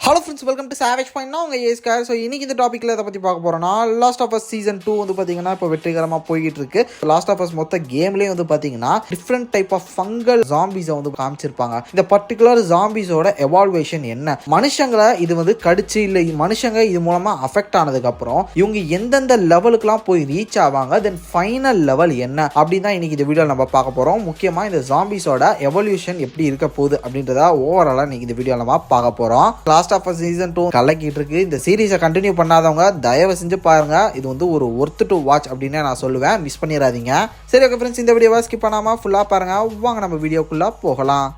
Hello friends, welcome to savage point. நான் உங்கள் ஏஸ்கார். So இன்றைக்கி இந்த டாப்பிக்கில் இதை பற்றி பார்க்க போகிறோன்னா, லாஸ்ட் ஆஃப் அஸ் சீசன் 2 வந்து பார்த்தீங்கன்னா இப்போ வெற்றிகரமாக போய்கிட்டு இருக்கு. லாஸ்ட் ஆஃப் அஸ் மொத்த கேம்லேயே வந்து பார்த்தீங்கன்னா டிஃப்ரெண்ட் டைப் ஆஃப் ஃபங்கல் ஜாம்பிஸை வந்து காமிச்சிருப்பாங்க. இந்த பர்டிகுலர் ஜாம்பிஸோட எவால்வேஷன் என்ன, மனுஷங்களை இது வந்து கடிச்சு இல்லை மனுஷங்க இது மூலமாக அஃபெக்ட் ஆனதுக்கப்புறம் இவங்க எந்தெந்த லெவலுக்குலாம் போய் ரீச் ஆவாங்க, தென் ஃபைனல் லெவல் என்ன அப்படின்னு தான் இன்றைக்கி இந்த வீடியோவில் நம்ம பார்க்க போகிறோம். முக்கியமாக இந்த ஜாம்பிஸோட எவல்யூஷன் எப்படி இருக்க போகுது அப்படின்றத ஓவராலாக இன்றைக்கி இந்த வீடியோவில் நம்ம பார்க்க போகிறோம். லாஸ்ட் ஆஃப் சீசன் 2 கலக்கிட்டு இருக்கு. இந்த சீரீஸை கண்டினியூ பண்ணாதவங்க தயவு செஞ்சு பாருங்க. இது வந்து ஒரு ஒர்த் டு வாட்ச் அப்படின்னு நான் சொல்லுவேன். மிஸ் பண்ணிடாதீங்க. சரி ஓகே ஃப்ரெண்ட்ஸ், இந்த வீடியோவை ஸ்கிப் பண்ணாம ஃபுல்லா பாருங்க. வாங்க நம்ம வீடியோக்குள்ள போகலாம்.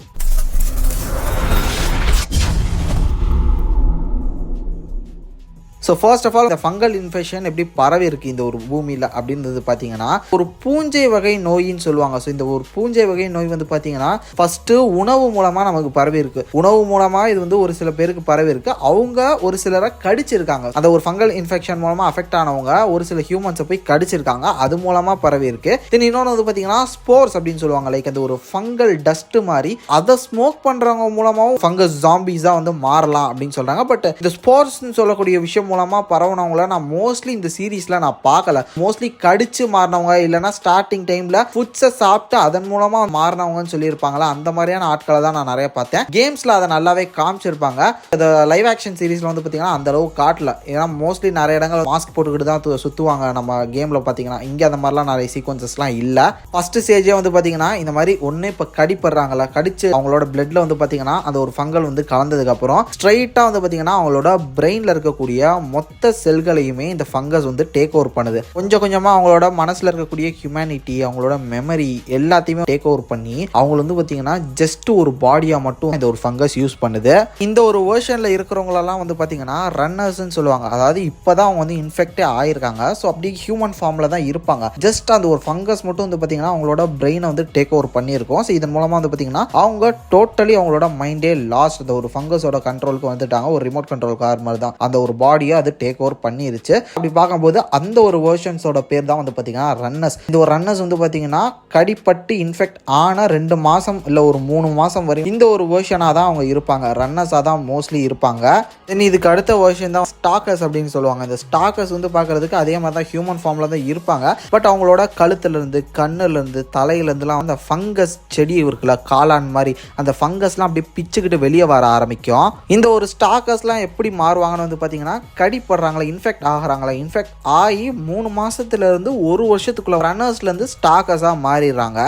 ஸோ ஃபர்ஸ்ட் ஆஃப் ஆல் இந்த ஃபங்கல் இன்ஃபெக்ஷன் எப்படி பரவி இருக்குது இந்த ஒரு பூமியில் அப்படின்றது பார்த்தீங்கன்னா ஒரு பூஞ்சை வகை நோயின்னு சொல்லுவாங்க. ஸோ இந்த ஒரு பூஞ்சை வகை நோய் வந்து பார்த்தீங்கன்னா ஃபஸ்ட்டு உணவு மூலமாக நமக்கு பரவி இருக்குது. உணவு மூலமாக இது வந்து ஒரு சில பேருக்கு பரவி இருக்குது. அவங்க ஒரு சிலரை கடிச்சிருக்காங்க. அந்த ஒரு ஃபங்கல் இன்ஃபெக்ஷன் மூலமாக அஃபெக்ட் ஆனவங்க ஒரு சில ஹியூமன்ஸை போய் கடிச்சிருக்காங்க. அது மூலமாக பரவி இருக்கு. தென் இன்னொன்று வந்து பார்த்தீங்கன்னா ஸ்போர்ஸ் அப்படின்னு சொல்லுவாங்க. லைக் அந்த ஒரு ஃபங்கல் டஸ்ட் மாதிரி அதை ஸ்மோக் பண்ணுறவங்க மூலமாகவும் ஃபங்கஸ் ஜாம்பிஸாக வந்து மாறலாம் அப்படின்னு சொல்கிறாங்க. பட் இந்த ஸ்போர்ட்ஸ்ன்னு சொல்லக்கூடிய விஷயம் மூலமா பரவனவங்கள நான் மோஸ்ட்லி இந்த சீரீஸ்ல நான் பார்க்கல. மோஸ்ட்லி கடிச்சு மாறினவங்க இல்லைன்னா ஸ்டார்டிங் டைம்ல ஃபுட்ஸை சாப்பிட்டு அதன் மூலமா மாறினவங்கன்னு சொல்லியிருப்பாங்களா, அந்த மாதிரியான ஆட்களை தான் நான் நிறைய பார்த்தேன். கேம்ஸ்ல அதை நல்லாவே காமிச்சிருப்பாங்க. இந்த லைவ் ஆக்ஷன் சீரீஸ்ல வந்து பார்த்தீங்கன்னா அந்த அளவு காட்டல. ஏன்னா மோஸ்ட்லி நிறைய இடங்கள் மாஸ்க் போட்டுக்கிட்டு தான் சுத்துவாங்க. நம்ம கேம்ல பார்த்தீங்கன்னா இங்கே அந்த மாதிரிலாம் நிறைய சீக்வன்சஸ்லாம் இல்லை. ஃபர்ஸ்ட் ஸ்டேஜே வந்து பார்த்தீங்கன்னா இந்த மாதிரி ஒன்று இப்போ கடிப்படுறாங்களா, கடிச்சு அவங்களோட பிளட்ல வந்து பார்த்தீங்கன்னா அந்த ஒரு ஃபங்கல் வந்து கலந்ததுக்கு அப்புறம் ஸ்ட்ரைட்டா வந்து பார்த்தீங்கன்னா அவங்களோட பிரெயின்ல இருக்கக்கூடிய மொத்த செல்களையுமே இந்த ஃபங்கஸ் வந்து டேக் ஓவர் பண்ணுது. கொஞ்சம் கொஞ்சமா அவங்களோட மனசுல இருக்கக்கூடிய ஹியூமனிட்டி, அவங்களோட மெமரி எல்லாத்தையுமே டேக் ஓவர் பண்ணி அவங்க வந்து பார்த்தீங்கன்னா ஜஸ்ட் ஒரு பாடியா மட்டும் இந்த ஒரு ஃபங்கஸ் யூஸ் பண்ணுது. இந்த ஒரு வெர்ஷன்ல இருக்கிறவங்களெல்லாம் வந்து பார்த்தீங்கன்னா ரன்னர்ஸ்ன்னு சொல்லுவாங்க. அதாவது இப்போதான் அவங்க வந்து இன்ஃபெக்டே ஆயிருக்காங்க. ஸோ அப்படி ஹியூமன் ஃபார்ம்ல தான் இருப்பாங்க. ஜஸ்ட் அந்த ஒரு ஃபங்கஸ் மட்டும் வந்து பார்த்தீங்கன்னா அவங்களோட பிரெயினை வந்து டேக் ஓவர் பண்ணியிருக்கோம். ஸோ இதன் மூலமா வந்து பார்த்தீங்கன்னா அவங்க டோட்டலி அவங்களோட மைண்டே லாஸ்ட் அந்த ஒரு ஃபங்கஸோட கண்ட்ரோலுக்கு வந்துட்டாங்க. ஒரு ரிமோட் கண்ட்ரோல் கார் மாதிரி தான் அந்த ஒரு பாடியை அது டேக் ஓவர் பண்ணிருச்சு. அப்படி பார்க்கும்போது அந்த ஒரு வெர்ஷன்ஸோட பேர் தான் வந்து பார்த்தீங்கன்னா ரன்னர்ஸ். இந்த ஒரு ரன்னர்ஸ் வந்து பார்த்தீங்கன்னா கடிப்பட்டு இன்ஃபெக்ட் ஆன 2 மாதம் இல்லை ஒரு 3 மாதம் வரை இந்த ஒரு வெர்ஷனாக தான் அவங்க இருப்பாங்க. ரன்னர்ஸாக தான் மோஸ்ட்லி இருப்பாங்க. தென் இதுக்கு அடுத்த வெர்ஷன் தான் ஸ்டாக்கர்ஸ் அப்படின்னு சொல்லுவாங்க. இந்த ஸ்டாக்கர்ஸ் வந்து பார்க்கறதுக்கு அதே மாதிரி தான் ஹியூமன் ஃபார்மில் தான் இருப்பாங்க. பட் அவங்களோட கழுத்துலேருந்து கண்ணுலேருந்து தலையிலேருந்துலாம் அந்த ஃபங்கஸ் செடி இருக்குல்ல, காளான் மாதிரி அந்த ஃபங்கஸ்லாம் அப்படி பிச்சுக்கிட்டு வெளியே வர ஆரம்பிக்கும். இந்த ஒரு ஸ்டாக்கர்ஸ்லாம் எப்படி மாறுவாங்கன்னு வந்து பார்த்தீங்கன்னா கடிப்படுறாங்களா, இன்ஃபெக்ட் ஆகிறாங்களா, இன்ஃபெக்ட் ஆகி 3 மாசத்துலேருந்து 1 வருஷத்துக்குள்ள ரன்னர்ஸ்லேருந்து ஸ்டாக்கர்ஸாக மாறிடுறாங்க.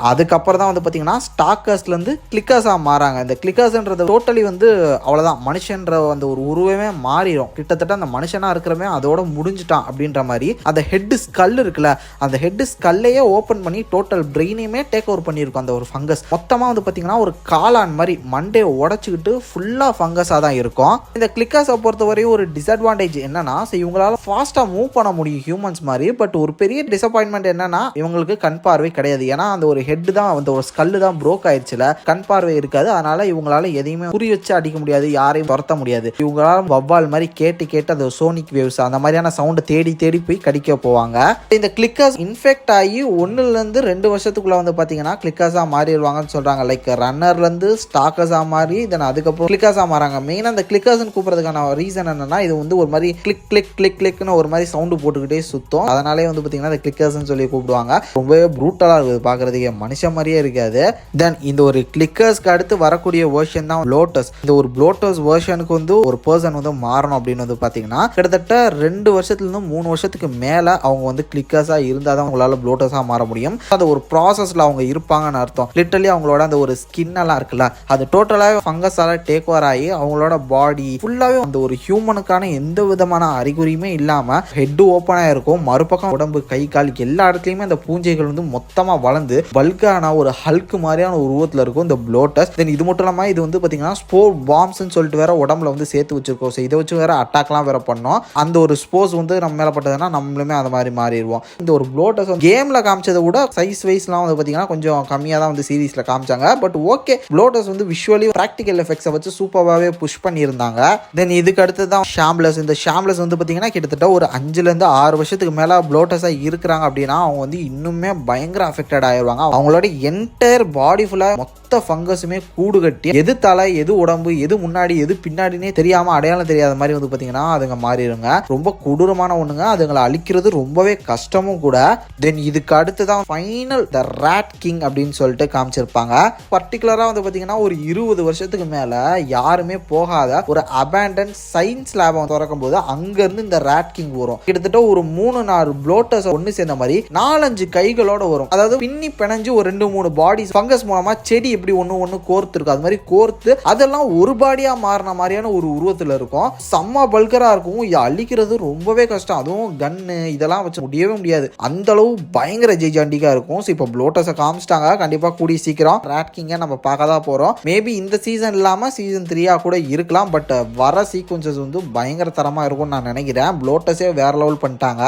அதுக்கப்புறம் தான் வந்து பார்த்தீங்கன்னா ஸ்டாக்கர்ஸ்லேருந்து கிளிக்கர்ஸாக மாறாங்க. இந்த கிளிக்கர்ஸ்ன்றது டோட்டலி வந்து அவ்வளோதான், மனுஷன்ற அந்த ஒரு உருவமே மாறிடும். கிட்டத்தட்ட அந்த மனுஷனாக இருக்கிறமே அதோட முடிஞ்சிட்டான் அப்படின்ற மாதிரி அந்த ஹெட் ஸ்கல் இருக்குல்ல, அந்த ஹெட் ஸ்கல்லையே ஓப்பன் பண்ணி டோட்டல் பிரெயினையுமே டேக் ஓவர் பண்ணியிருக்கும் அந்த ஒரு ஃபங்கஸ். மொத்தமாக வந்து பார்த்தீங்கன்னா ஒரு காளான் மாதிரி மண்டே உடச்சிக்கிட்டு ஃபுல்லாக ஃபங்கஸாக தான் இருக்கும். இந்த கிளிக்கர்ஸை பொறுத்தவரையும் ஒரு டிஸ்அட்வான்டேஜ் என்னன்னா, இவங்களால ஃபாஸ்ட்டாக மூவ் பண்ண முடியும் ஹியூமன்ஸ் மாதிரி. பட் ஒரு பெரிய டிசப்பாயின்மெண்ட் என்னன்னா இவங்களுக்கு கண் பார்வை கிடையாது. ஏன்னா அந்த ஒரு ஹெட் தான், அந்த ஒரு ஸ்கல்லு தான் ப்ரோக் ஆயிடுச்சுல, கண் பார்வை இருக்காது. அதனால இவங்களால எதையுமே குறி வச்சு அடிக்க முடியாது, யாரையும் துரத்த முடியாது. இவங்களால வவ்வால் மாதிரி கேட்டு கேட்டு அந்த சோனிக் வேவ்ஸ் அந்த மாதிரியான சவுண்டை தேடி தேடி போய் கடிக்க போவாங்க. இந்த கிளிக்கர்ஸ் இன்ஃபெக்ட் ஆகி 1 to 2 வருஷத்துக்குள்ள வந்து பார்த்தீங்கன்னா கிளிக்கர்ஸாக மாறிடுவாங்கன்னு சொல்றாங்க. லைக் ரன்னர்லேருந்து ஸ்டாக்கர்ஸாக மாறி தென் அதுக்கப்புறம் கிளிக்கர்ஸாக மாறாங்க. மெயினாக அந்த கிளிக்கர்ஸ்ன்னு கூப்பிட்றதுக்கான ரீசன் என்னன்னா, இது வந்து ஒரு மாதிரி கிளிக் கிளிக் கிளிக் கிளிக்னு ஒரு மாதிரி சவுண்டு போட்டுக்கிட்டே சுத்தம். அதனாலே வந்து பார்த்தீங்கன்னா இந்த கிளிக்கர்ஸ்ன்னு சொல்லி கூப்பிடுவாங்க. ரொம்பவே ப்ரூட்டலாக இருக்குது பார்க்குறதுக்கே, மனுஷன் மாதிரியே இருக்காது. தென் இந்த ஒரு கிளிக்கர்ஸ்க்கு அடுத்து வரக்கூடிய வெர்ஷன் தான் ப்ளோட்டர்ஸ். இந்த ஒரு ப்ளோட்டர்ஸ் வெர்ஷனுக்கு வந்து ஒரு பர்சன் வந்து மாறணும் அப்படின்னு வந்து பார்த்தீங்கன்னா கிட்டத்தட்ட 2 வருஷத்துலேருந்து 3 வருஷத்துக்கு மேலே அவங்க வந்து கிளிக்கர்ஸாக இருந்தால் தான் அவங்களால ப்ளோட்டர்ஸாக மாற முடியும். அந்த ஒரு ப்ராசஸில் அவங்க இருப்பாங்கன்னு அர்த்தம். லிட்டரலி அவங்களோட அந்த ஒரு ஸ்கின் எல்லாம் இருக்குல்ல, அது டோட்டலாக ஃபங்கஸால டேக் ஓவர் ஆகி அவங்களோட பாடி ஃபுல்லாகவே அந்த ஒரு ஹியூமனுக்கான எந்த விதமான அறிகுறியுமே இல்லாம ஹெட் ஓப்பனா இருக்கும். மறுபக்கம் உடம்பு, கை, கால் எல்லா இடத்துலயுமே அந்த பூஞ்சைகள் வந்து மொத்தமா வளர்ந்து பல்கான ஒரு ஹல்க் மாதிரியான ஒரு உருவத்துல இருக்கும் இந்த ப்ளோட்டஸ். தென் இது மட்டும் இல்லாம இது வந்து பாத்தீங்கன்னா ஸ்போர் பாம்ஸ்ன்னு சொல்லிட்டு வேற உடம்புல வந்து சேர்த்து வச்சிருக்கோம். இதை வச்சு வேற அட்டாக்லாம் வேற பண்ணோம். அந்த ஒரு ஸ்போர்ஸ் வந்து நம்ம மேல பட்டதுன்னா நம்மளுமே அந்த மாதிரி மாறிடுவோம். இந்த ஒரு ப்ளோட்டஸ் கேம்ல காமிச்சதை விட சைஸ் வைஸ்லாம் வந்து பாத்தீங்கன்னா கொஞ்சம் கம்மியா தான் வந்து சீரீஸ்ல காமிச்சாங்க. பட் ஓகே, ப்ளோட்டஸ் வந்து விஷுவலி பிராக்டிகல் எஃபெக்ட்ஸை வச்சு சூப்பராகவே புஷ் பண்ணியிருந்தாங்க. தென் இதுக்கு அடுத்து தான் ஷாம்லஸ் ப்ளஸ் இந்த ஷாம்லஸ் வந்து பார்த்தீங்கன்னா கிட்டத்தட்ட ஒரு 5லேருந்து 6 வருஷத்துக்கு மேலே ப்ளோட்டஸாக இருக்கிறாங்க அப்படின்னா அவங்க வந்து இன்னுமே பயங்கர அஃபெக்டட் ஆயிடுவாங்க. அவங்களோட என்டையர் பாடி ஃபுல்லாக மொத்த ஃபங்கஸுமே கூடு கட்டி எது தலை எது உடம்பு எது முன்னாடி எது பின்னாடினே தெரியாமல் அடையாளம் தெரியாத மாதிரி வந்து பார்த்தீங்கன்னா அதுங்க மாறிடுங்க. ரொம்ப கொடூரமான ஒன்றுங்க. அதுங்களை அழிக்கிறது ரொம்பவே கஷ்டமும் கூட. தென் இதுக்கு அடுத்து தான் ஃபைனல் த ராட் கிங் அப்படின்னு சொல்லிட்டு காமிச்சிருப்பாங்க. பர்டிகுலராக வந்து பார்த்தீங்கன்னா ஒரு 20 வருஷத்துக்கு மேலே யாருமே போகாத ஒரு அபேண்டன் சயின்ஸ் லேபை திறக்கும் போது அங்கேருந்து இந்த ராட் கிங் வரும். கிட்டத்தட்ட ஒரு 3-4 ப்ளோட்டர்ஸ் ஒன்று சேர்ந்த மாதிரி 4-5 கைகளோட வரும். அதாவது பின்னி பிணைஞ்சு ஒரு 2-3 பாடிஸ் ஃபங்கஸ் மூலமா செடி எப்படி ஒன்று கோர்த்து இருக்கும் அது மாதிரி கோர்த்து அதெல்லாம் ஒரு பாடியா மாறின மாதிரியான ஒரு உருவத்தில் இருக்கும். செம்ம பல்கரா இருக்கும். அழிக்கிறது ரொம்பவே கஷ்டம். அதுவும் கன்னு இதெல்லாம் வச்சு முடியவே முடியாது. அந்த அளவு பயங்கர ஜெய்ஜாண்டிக்கா இருக்கும். இப்போ ப்ளோட்டஸை காமிச்சிட்டாங்க. கண்டிப்பாக கூடி சீக்கிரம் ராட் கிங்கை நம்ம பார்க்க தான் போகிறோம். மேபி இந்த சீசன் இல்லாமல் சீசன் 3 கூட இருக்கலாம். பட் வர சீக்வன்சஸ் வந்து பயங்கர தரமாக இருக்கும்னு நான் நினைக்கிறேன். ப்ளோட்டஸே வேற லெவல் பண்ணிட்டாங்க.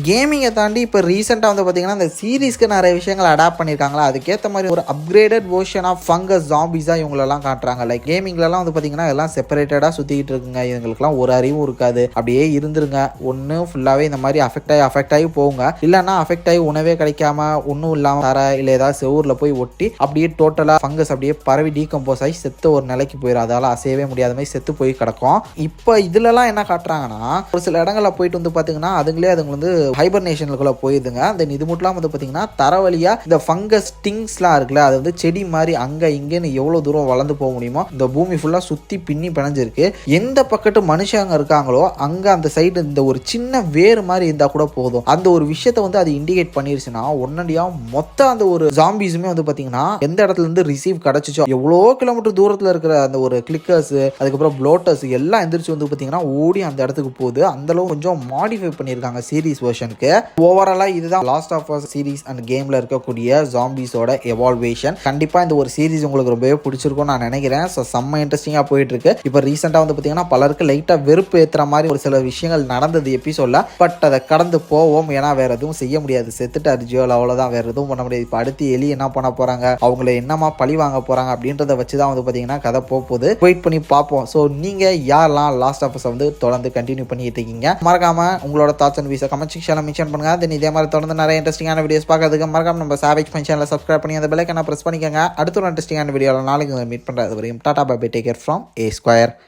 கேமிங்கை தாண்டி இப்போ ரீசெண்டாக வந்து பார்த்தீங்கன்னா இந்த சீரீஸ்க்கு நிறைய விஷயங்கள் அடாப்ட் பண்ணியிருக்காங்களா, அதுக்கேற்ற மாதிரி ஒரு அப்கிரேடட் வெர்ஷன் ஆஃப் ஃபங்கஸ் ஜாம்பிஸாக இவங்களெல்லாம் காட்டுறாங்க. லைக் கேமிங்லலாம் வந்து பார்த்தீங்கன்னா எல்லாம் செப்பரேட்டடாக சுற்றிக்கிட்டு இருக்குங்க. இவங்களுக்குலாம் ஒரு அறிவும் இருக்காது. அப்படியே இருந்துருங்க. ஒன்று ஃபுல்லாகவே இந்த மாதிரி அஃபெக்ட் ஆகி போகுங்க. இல்லைன்னா அஃபெக்ட் ஆகி உணவே கிடைக்காம ஒன்றும் இல்லாமல் தர இல்லை ஏதாவது செவூரில் போய் ஒட்டி அப்படியே டோட்டலாக ஃபங்கஸ் அப்படியே பரவி டீகம்போஸ் ஆகி செத்து ஒரு நிலைக்கு போயிடும். அதால் அசையவே முடியாத மாதிரி செத்து போய் கிடக்கும். இப்போ இதுலலாம் என்ன காட்டுறாங்கன்னா ஒரு சில இடங்களில் போயிட்டு வந்து பார்த்தீங்கன்னா அதுங்களே வந்து ஹைபர்னேஷனுக்குள்ளே போயிடுதுங்க. தென் இது மட்டும் வந்து பார்த்தீங்கன்னா தரவழியாக இந்த ஃபங்கஸ் டிங்ஸ்லாம் இருக்குல்ல, அது வந்து செடி மாதிரி அங்கே இங்கேன்னு எவ்வளோ தூரம் வளர்ந்து போக முடியுமோ இந்த பூமி ஃபுல்லாக சுற்றி பின்னி பிணைஞ்சிருக்கு. எந்த பக்கத்து மனுஷங்க இருக்காங்களோ அங்கே அந்த சைடு இந்த ஒரு சின்ன வேறு மாதிரி இருந்தால் கூட போதும். அந்த ஒரு விஷயத்தை வந்து அது இண்டிகேட் பண்ணிருச்சுன்னா உடனடியாக மொத்த அந்த ஒரு ஜாம்பிஸுமே வந்து பார்த்தீங்கன்னா எந்த இடத்துல இருந்து ரிசீவ் கிடச்சிச்சோ எவ்வளோ கிலோமீட்டர் தூரத்தில் இருக்கிற அந்த ஒரு கிளிக்கர்ஸ் அதுக்கப்புறம் ப்ளோட்டர்ஸ் எல்லாம் எந்திரிச்சு வந்து பார்த்தீங்கன்னா ஓடி அந்த இடத்துக்கு போகுது. அந்த அளவு கொஞ்சம் மாடிஃபை பண்ணியிருக்காங்க சீரீஸ் வெர்ஷனுக்கு. ஓவராலாக இதுதான் last of us series and கேமில் இருக்கக்கூடிய ஜாம்பிஸோட எவால்வேஷன். கண்டிப்பாக இந்த ஒரு சீரீஸ் உங்களுக்கு ரொம்பவே பிடிச்சிருக்கும் நான் நினைக்கிறேன். ஸோ செம்ம இன்ட்ரெஸ்டிங்காக போயிட்டு இருக்கு. இப்போ ரீசெண்டாக வந்து பார்த்தீங்கன்னா பலருக்கு லைட்டாக வெறுப்பு ஏற்றுற மாதிரி ஒரு சில விஷயங்கள் நடந்தது எபிசோட்ல. பட் அதை கடந்து போவோம். ஏன்னா வேற எதுவும் செய்ய முடியாது. செத்துட்டாரு ஜியோல, அவ்வளோதான். வேற எதுவும் பண்ண முடியாது. இப்போ அடுத்து எலி என்ன பண்ண போறாங்க, அவங்கள என்னமா பழி வாங்க போறாங்க அப்படின்றத வச்சு தான் வந்து பார்த்தீங்கன்னா கதை போகுது. வெயிட் பண்ணி பார்ப்போம். ஸோ நீங்க யாரெல்லாம் லாஸ்ட் ஆஃப் அஸ் வந்து தொடர்ந்து கண்டினியூ பண்ணிட்டு இருக்கீங்க, மறக்காம உங்களோட தாட்ஸ் அண்ட் வீஸை கமெண்ட் செக்ஷனில் மென்ஷன் பண்ணுங்க. தென் இதே மாதிரி தொடர்ந்து நிறைய இன்ட்ரெஸ்டிங்கான வீடியோஸ் பார்க்கறதுக்கு மறக்காம நம்ம சாவேஜ் சேனலை சப்ஸ்கிரைப் பண்ணி அந்த பெல் ஐகானை பிரஸ் பண்ணிக்கோங்க. அடுத்த ஒரு இன்ட்ரெஸ்டிங்கான வீடியோவில் நாளைக்கு மீட் பண்ணுறது வரையும் tata bye bye. Take care from A Square.